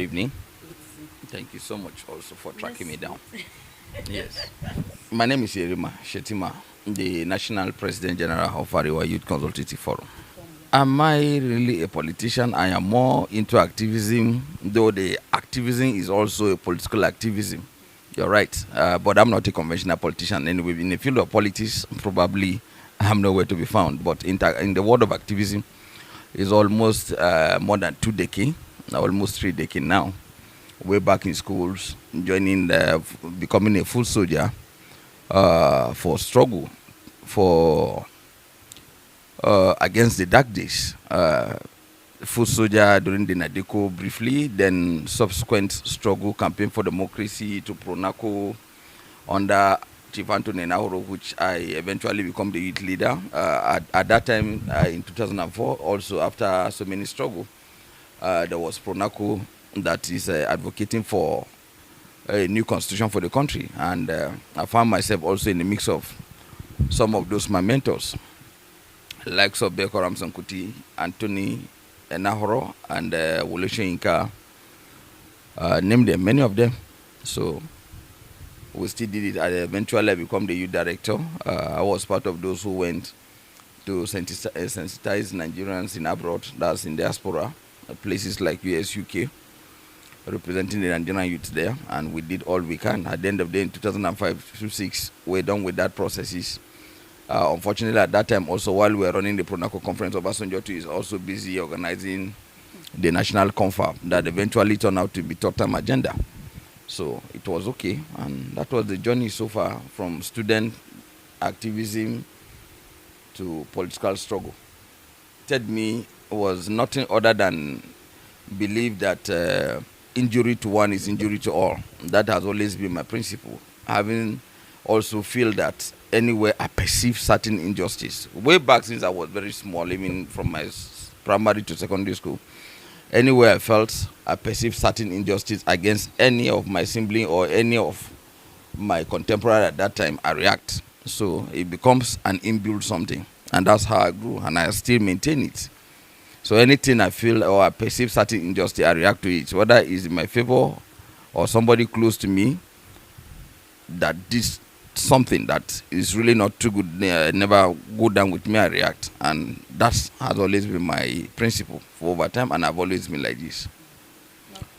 evening. Thank you so much also for tracking me down. Yes. My name is Yerima Shetima, the National President General of Arewa Youth Consultative Forum. Am I really a politician? I am more into activism, though the activism is also a political activism. You're right. But I'm not a conventional politician. Anyway, in the field of politics, probably I'm nowhere to be found. But in the world of activism, it's almost more than 2 decades, almost 3 decades now. Way back in schools, becoming a full soldier for struggle for against the dark days. Full soldier during the Nadeko briefly, then subsequent struggle campaign for democracy to Pronaco under Chief Anthony Nauro, which I eventually become the youth leader. At that time, in 2004, also after so many struggle, there was Pronaco that is advocating for a new constitution for the country. And I found myself also in the mix of some of those my mentors, likes of Beko Ramson Kuti, Anthony Nahoro, and Woloshe Inka, named them, many of them. So we still did it. I eventually become the youth director. I was part of those who went to sensitize Nigerians in abroad, that's in diaspora, places like US, UK, representing the Nigerian youth there, and we did all we can. At the end of the day, in 2005 to 6, we're done with that processes. Unfortunately, at that time, also while we were running the Pronaco conference, Obasanjo is also busy organizing the national confab that eventually turned out to be top-time agenda. So it was okay, and that was the journey so far from student activism to political struggle. Me was nothing other than believe that injury to one is injury to all. That has always been my principle. Having also feel that anywhere I perceive certain injustice, way back since I was very small, even from my primary to secondary school, anywhere I felt I perceived certain injustice against any of my sibling or any of my contemporary at that time, I react. So it becomes an inbuilt something. And that's how I grew, and I still maintain it. So anything I feel or I perceive certain injustice, I react to it, whether it's in my favor or somebody close to me, that this something that is really not too good, never go down with me, I react. And that has always been my principle for over time, and I've always been like this.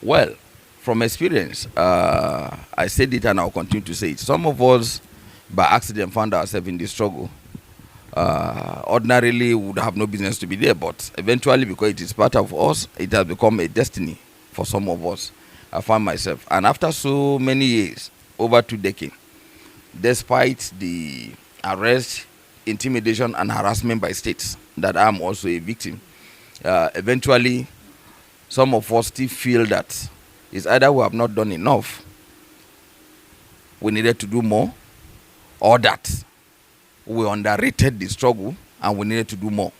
Well, from experience, I said it and I'll continue to say it. Some of us, by accident, found ourselves in this struggle. Ordinarily would have no business to be there, but eventually, because it is part of us, it has become a destiny for some of us. I found myself, and after so many years, over 2 decades, despite the arrest, intimidation, and harassment by states, that I'm also a victim, eventually, some of us still feel that it's either we have not done enough, we needed to do more, or that we underrated the struggle and we needed to do more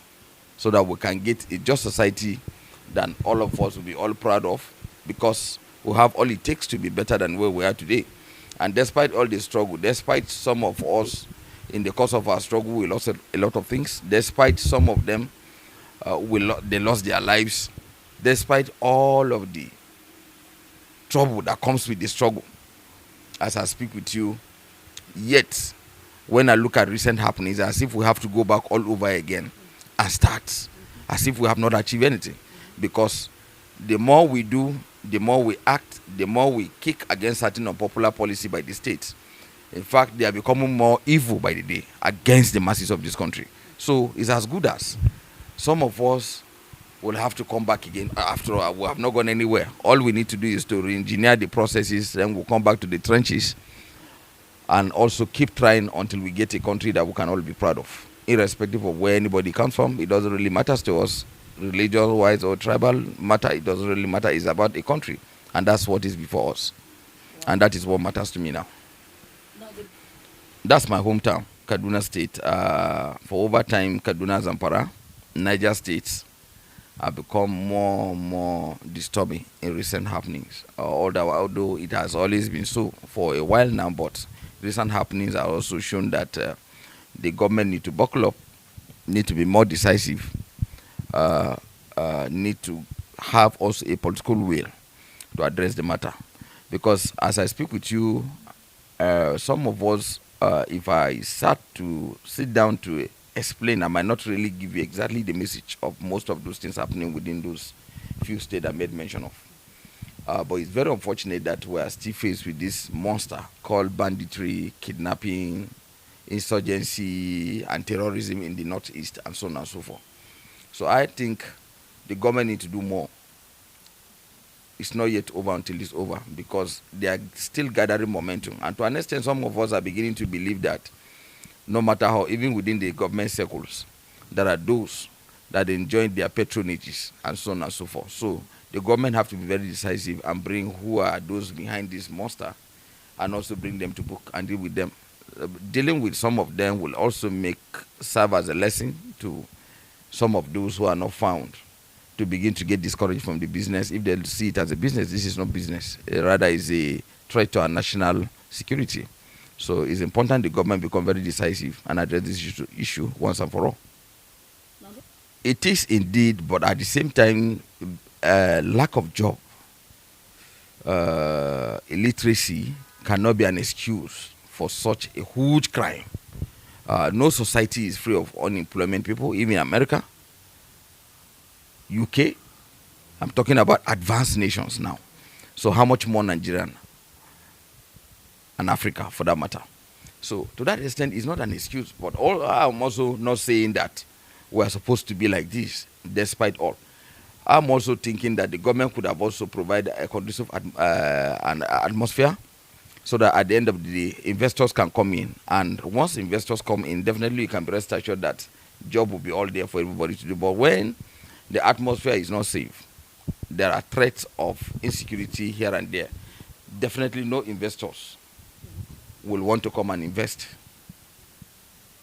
so that we can get a just society that all of us will be all proud of, because we have all it takes to be better than where we are today. And despite all the struggle, despite some of us in the course of our struggle, we lost a lot of things. Despite some of them, they lost their lives. Despite all of the trouble that comes with the struggle, as I speak with you, yet when I look at recent happenings, as if we have to go back all over again and start, as if we have not achieved anything. Because the more we do, the more we act, the more we kick against certain unpopular policy by the state. In fact, they are becoming more evil by the day against the masses of this country. So it's as good as some of us will have to come back again. After all, we have not gone anywhere. All we need to do is to re-engineer the processes, then we'll come back to the trenches and also keep trying until we get a country that we can all be proud of. Irrespective of where anybody comes from, it doesn't really matter to us, religious-wise or tribal matter, it doesn't really matter. It's about a country, and that's what is before us. Wow. And that is what matters to me now. That's my hometown, Kaduna State. For over time, Kaduna, Zamfara, Niger States have become more disturbing in recent happenings. Although it has always been so for a while now, but recent happenings are also shown that the government need to buckle up, need to be more decisive, need to have also a political will to address the matter. Because as I speak with you, some of us, if I sit down to explain, I might not really give you exactly the message of most of those things happening within those few states I made mention of. But it's very unfortunate that we are still faced with this monster called banditry, kidnapping, insurgency, and terrorism in the northeast, and so on and so forth. So I think the government need to do more. It's not yet over until it's over, because they are still gathering momentum. And to an extent, some of us are beginning to believe that no matter how, even within the government circles, there are those that enjoy their patronages and so on and so forth. So the government have to be very decisive and bring who are those behind this monster, and also bring them to book and deal with them. Dealing with some of them will also serve as a lesson to some of those who are not found, to begin to get discouraged from the business. If they see it as a business, this is not business. Rather, is a threat to our national security. So it's important the government become very decisive and address this issue once and for all. It is indeed, but at the same time, lack of job, illiteracy cannot be an excuse for such a huge crime. No society is free of unemployment people, even America, UK. I'm talking about advanced nations now. So how much more Nigeria and Africa, for that matter? So to that extent, it's not an excuse. But I'm also not saying that we're supposed to be like this, despite all. I'm also thinking that the government could have also provided a conducive atmosphere, so that at the end of the day, investors can come in. And once investors come in, definitely you can be rest assured that job will be all there for everybody to do. But when the atmosphere is not safe, there are threats of insecurity here and there, definitely no investors will want to come and invest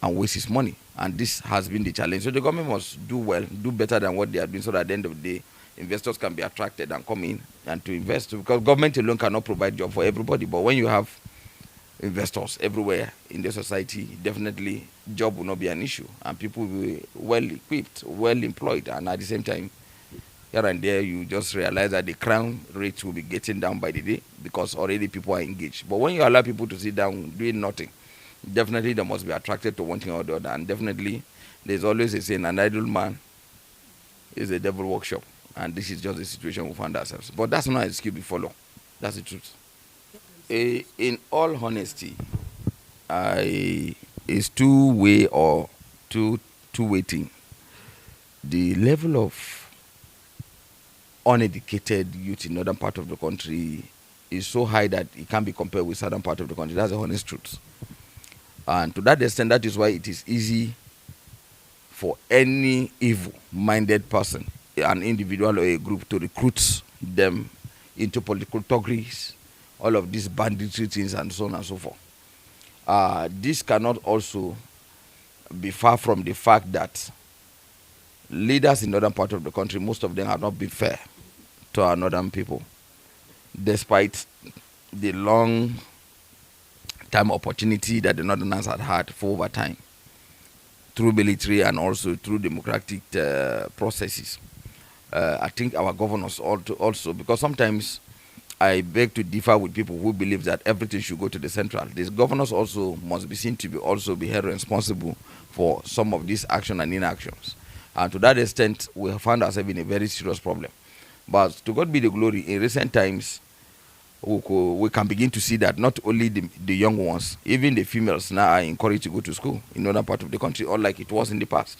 and waste his money. And this has been the challenge. So the government must do well, do better than what they are doing, so that at the end of the day, investors can be attracted and come in and to invest. Because government alone cannot provide job for everybody. But when you have investors everywhere in the society, definitely job will not be an issue. And people will be well equipped, well employed. And at the same time, here and there, you just realize that the crime rate will be getting down by the day, because already people are engaged. But when you allow people to sit down doing nothing, definitely they must be attracted to one thing or the other. And definitely there's always a saying, an idle man is a devil workshop. And this is just the situation we find ourselves. But that's not an excuse we follow. That's the truth. In all honesty, it's two-way or two-way thing. The level of uneducated youth in northern part of the country is so high that it can't be compared with southern part of the country. That's the honest truth. And to that extent, that is why it is easy for any evil-minded person, an individual or a group, to recruit them into political thuggeries, all of these banditry things, and so on and so forth. This cannot also be far from the fact that leaders in northern part of the country, most of them have not been fair to our northern people, despite the long time opportunity that the northerners had for over time, through military and also through democratic processes. I think our governors also, because sometimes I beg to differ with people who believe that everything should go to the central. These governors also must be seen to be held responsible for some of these action and inactions. And to that extent, we have found ourselves in a very serious problem. But to God be the glory, in recent times, we can begin to see that not only the young ones, even the females now are encouraged to go to school in other part of the country, unlike it was in the past.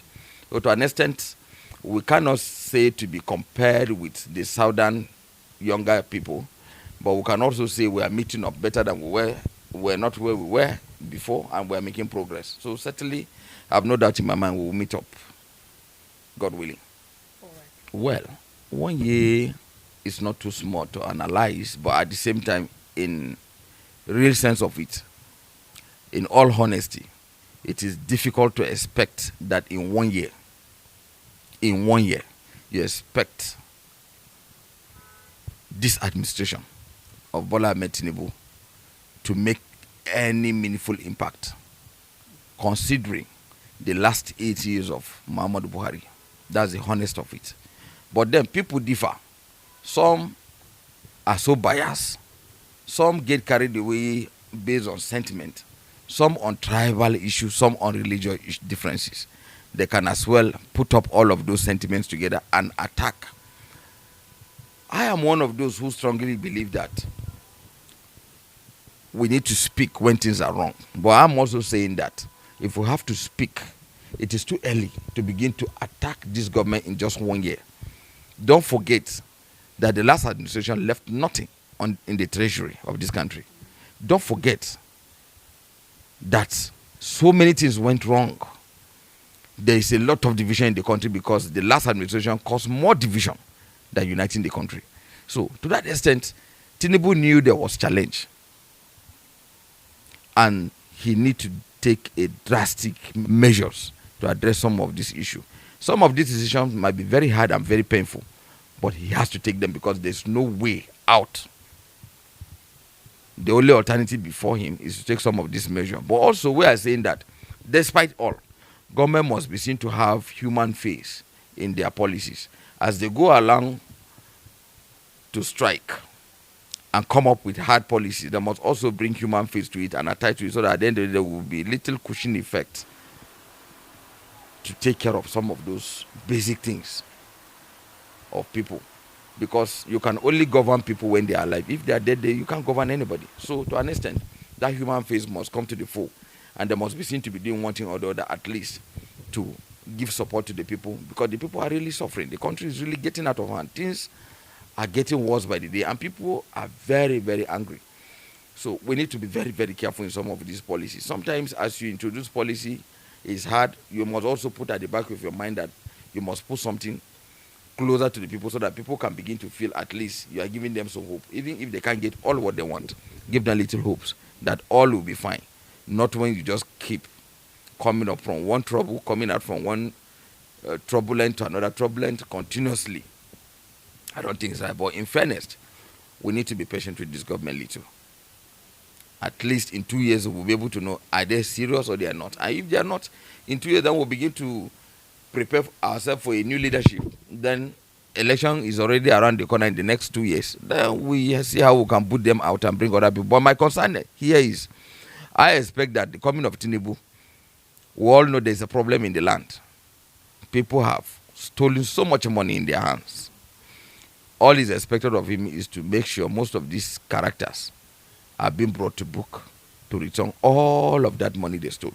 So to an extent, we cannot say to be compared with the southern younger people, but we can also say we are meeting up better than we were. We're not where we were before, and we're making progress. So certainly, I have no doubt in my mind we will meet up, God willing. All right. Well, 1 year is not too small to analyze, but at the same time, in real sense of it, in all honesty, it is difficult to expect that in 1 year, you expect this administration of Bola Ahmed Tinubu to make any meaningful impact, considering the last 8 years of Muhammadu Buhari. That's the honest of it. But then people differ. Some are so biased. Some get carried away based on sentiment, some on tribal issues, some on religious differences. They can as well put up all of those sentiments together and attack. I am one of those who strongly believe that we need to speak when things are wrong. But I'm also saying that if we have to speak, it is too early to begin to attack this government in just 1 year. Don't forget that the last administration left nothing in the treasury of this country. Don't forget that so many things went wrong. There is a lot of division in the country because the last administration caused more division than uniting the country. So to that extent, Tinubu knew there was challenge, and he need to take a drastic measures to address some of this issue. Some of these decisions might be very hard and very painful, but he has to take them because there's no way out. The only alternative before him is to take some of these measures. But also we are saying that despite all, government must be seen to have human face in their policies. As they go along to strike and come up with hard policies, they must also bring human face to it and attach to it, so that at the end of the day there will be little cushion effect to take care of some of those basic things of people. Because you can only govern people when they are alive. If they are dead, you can't govern anybody. So to an extent, that human face must come to the fore, and they must be seen to be doing one thing or the other, at least to give support to the people, because the people are really suffering. The country is really getting out of hand. Things are getting worse by the day, and people are very, very angry. So we need to be very, very careful in some of these policies. Sometimes as you introduce policy, it's hard. You must also put at the back of your mind that you must put something closer to the people, so that people can begin to feel at least you are giving them some hope. Even if they can't get all what they want, give them little hopes that all will be fine. Not when you just keep coming up from one trouble, coming out from one turbulent to another turbulent continuously. I don't think it's right. But in fairness, we need to be patient with this government little. At least in 2 years, we'll be able to know, are they serious or they are not. And if they are not, in 2 years, then we'll begin to prepare ourselves for a new leadership. Then election is already around the corner in the next 2 years. Then we see how we can put them out and bring other people. But my concern here is, I expect that the coming of Tinubu, we all know there's a problem in the land. People have stolen so much money in their hands. All is expected of him is to make sure most of these characters are being brought to book to return all of that money they stole.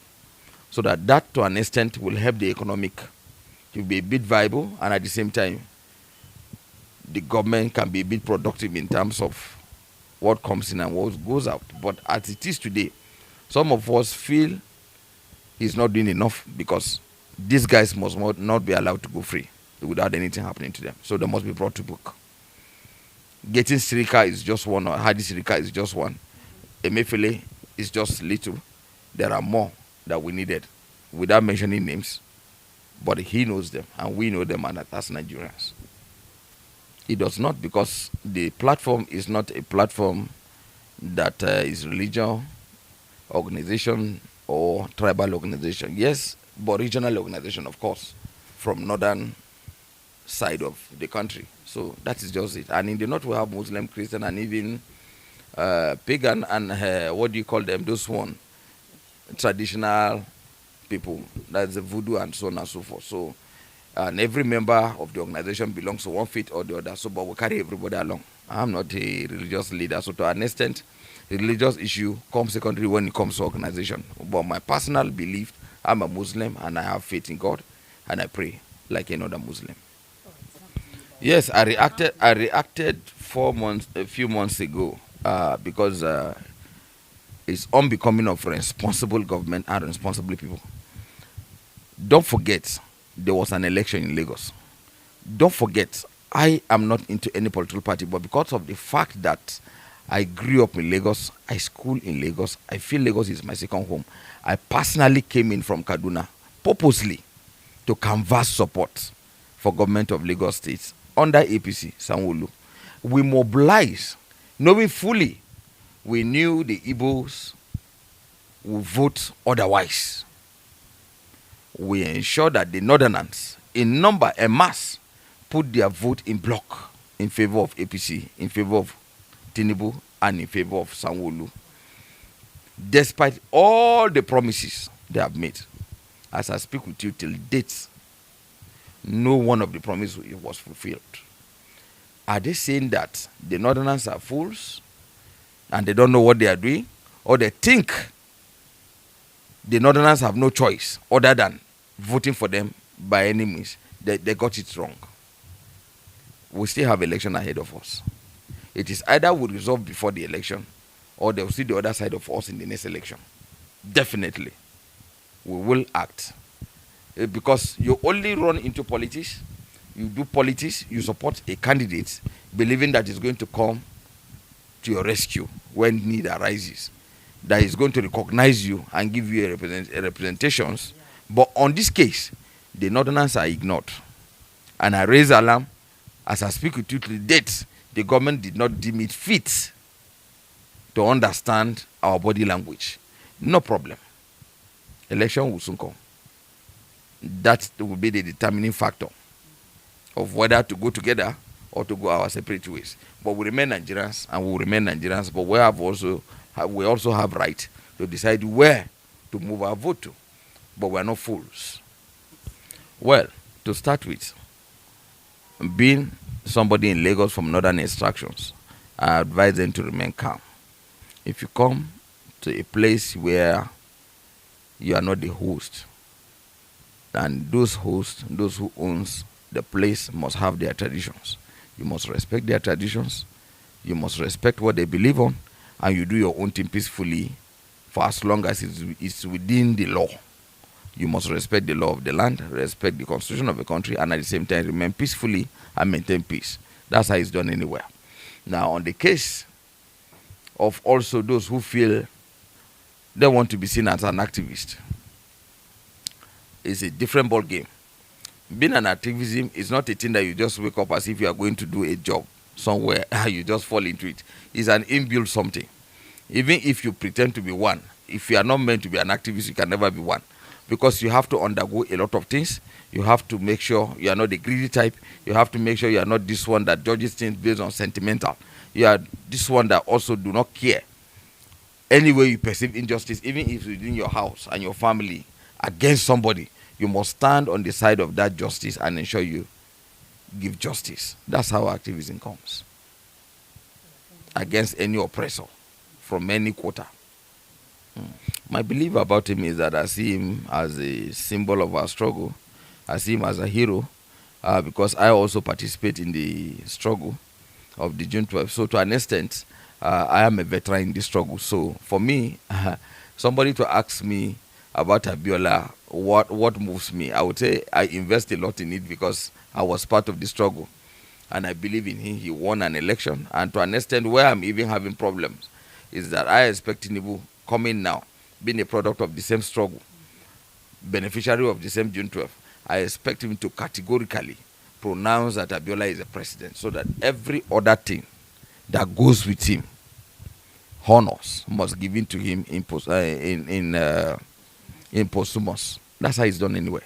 So that to an extent will help the economic to be a bit viable, and at the same time, the government can be a bit productive in terms of what comes in and what goes out. But as it is today, some of us feel he's not doing enough, because these guys must not be allowed to go free without anything happening to them. So they must be brought to book. Getting Sirika is just one, or Hadi Sirika is just one. Emefiele is just little. There are more that we needed, without mentioning names. But he knows them, and we know them, and that's Nigerians. It does not, because the platform is not a platform that is religion, organization, or tribal organization. Yes, but regional organization, of course, from northern side of the country. So that is just it. And in the north we have Muslim, Christian, and even pagan, and what do you call them? Those one, traditional people. That's the voodoo and so on and so forth. So, and every member of the organization belongs to one faith or the other. So, but we carry everybody along. I'm not a religious leader, so to an extent, the religious issue comes secondary when it comes to organization. But my personal belief, I'm a Muslim and I have faith in God, and I pray like another Muslim. Yes, I reacted a few months ago because it's unbecoming of responsible government and responsible people. Don't forget, there was an election in Lagos. Don't forget, I am not into any political party, but because of the fact that I grew up in Lagos, I school in Lagos, I feel Lagos is my second home. I personally came in from Kaduna purposely to canvass support for government of Lagos State under APC, Sanwo-Olu. We mobilized, knowing fully, we knew the Igbos would vote otherwise. We ensured that the Northerners, in number and mass, put their vote in block in favor of APC, in favor of Tinubu and in favor of Sanwo-Olu, despite all the promises they have made. As I speak with you till date, no one of the promises was fulfilled. Are they saying that the Northerners are fools and they don't know what they are doing? Or they think the Northerners have no choice other than voting for them by any means? They got it wrong. We still have election ahead of us. It is either we resolve before the election or they will see the other side of us in the next election. Definitely, we will act. Because you only run into politics, you do politics, you support a candidate, believing that is going to come to your rescue when need arises, that is going to recognize you and give you a representations. But on this case, the Northerners are ignored. And I raise alarm. As I speak with you to the date, the government did not deem it fit to understand our body language. No problem. Election will soon come. That will be the determining factor of whether to go together or to go our separate ways. But we remain Nigerians and we will remain Nigerians, but we also have right to decide where to move our vote to. But we are not fools. Well, to start with, being somebody in Lagos from northern extractions, I advise them to remain calm. If you come to a place where you are not the host, and those hosts, those who owns the place must have their traditions. You must respect their traditions. You must respect what they believe on, and you do your own thing peacefully for as long as it's within the law. You must respect the law of the land, respect the constitution of the country, and at the same time remain peacefully and maintain peace. That's how it's done anywhere. Now, on the case of also those who feel they want to be seen as an activist, it's a different ball game. Being an activism is not a thing that you just wake up as if you are going to do a job somewhere and you just fall into it. It's an inbuilt something. Even if you pretend to be one, if you are not meant to be an activist, you can never be one. Because you have to undergo a lot of things. You have to make sure you are not the greedy type. You have to make sure you are not this one that judges things based on sentimental. You are this one that also do not care. Any way you perceive injustice, even if within your house and your family, against somebody, you must stand on the side of that justice and ensure you give justice. That's how activism comes. Against any oppressor from any quarter. My belief about him is that I see him as a symbol of our struggle. I see him as a hero because I also participate in the struggle of the June 12th. So to an extent, I am a veteran in this struggle. So for me, somebody to ask me about Abiola, what moves me, I would say I invest a lot in it because I was part of the struggle. And I believe in him. He won an election. And to an extent where I'm even having problems is that I expect Tinubu coming now, being a product of the same struggle, beneficiary of the same June 12th, I expect him to categorically pronounce that Abiola is a president so that every other thing that goes with him, honors, must give in to him in posthumous. That's how it's done anyway.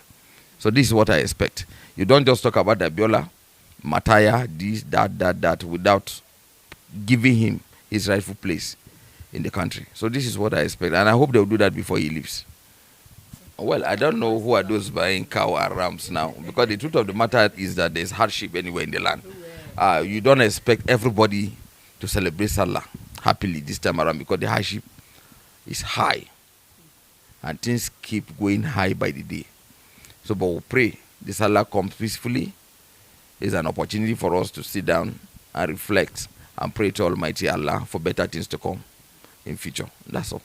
So this is what I expect. You don't just talk about Abiola, Mataya, this, that, without giving him his rightful place in the country. So this is what I expect. And I hope they'll do that before he leaves. Well, I don't know who are those buying cow and rams now, because the truth of the matter is that there's hardship anywhere in the land. You don't expect everybody to celebrate Salah happily this time around because the hardship is high. And things keep going high by the day. So, but we pray the Salah comes peacefully. It's an opportunity for us to sit down and reflect and pray to Almighty Allah for better things to come in future. That's all.